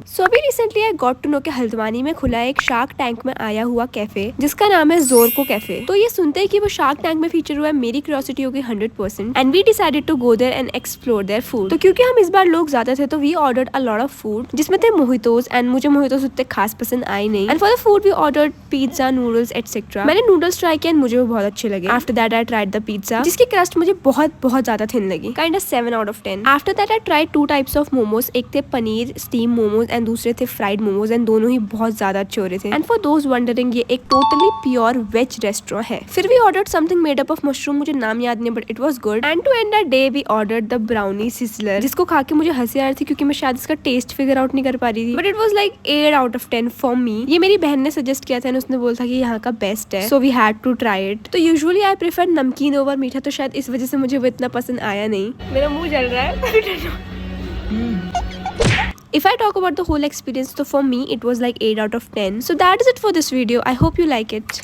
सो अभी recently I got to know कि हल्द्वानी में खुला है एक शार्क टैंक में आया हुआ कैफे जिसका नाम है जोरको कैफे। तो ये सुनते ही कि वो शार्क टैंक में फीचर हुआ है, मेरी क्यूरियोसिटी हो गई 100% and we decided to go there and explore their food. तो क्योंकि हम इस बार लोग ज्यादा थे तो we ordered a lot of food जिसमें थे मोहितोस एंड मुझे मोहितोस उतने खास पसंद आए नहीं। And for the food we ordered pizza, noodles etcetera. मैंने नूडल्स ट्राई किया एंड मुझे वो बहुत अच्छे लगे। After that I tried the pizza जिसकी क्रस्ट मुझे बहुत बहुत ज्यादा थिन लगी, kind of 7 out of 10। After that I tried 2 types of momos, एक थे पनीर स्टीम मोमोज एंड दूसरे थे फ्राइड मोमोज एंड दोनों ही बहुत ज्यादा अच्छे हो रहे थे। एंड फॉर दोज वंडरिंग ये एक टोटली प्योर वेज रेस्टोरेंट है। फिर भी ordered something made up of mushroom, मुझे नाम याद नहीं but it was good. And to end the day we ordered the brownie sizzler जिसको खा के मुझे हंसी आ रही थी क्योंकि मैं शायद इसका टेस्ट फिगर आउट नहीं कर पा रही थी, but it was like 8 out of 10 for me. ये मेरी बहन ने सजेस्ट किया था एंड उसने बोला था कि यहाँ का बेस्ट है, so we had to try it. तो यूजुअली आई प्रेफर नमकीन ओवर मीठा, तो शायद इस वजह से मुझे वो इतना पसंद आया नहीं। मेरा मुंह जल रहा है। If I talk about the whole experience, so for me it was like 8 out of 10. So that is it for this video. I hope you like it.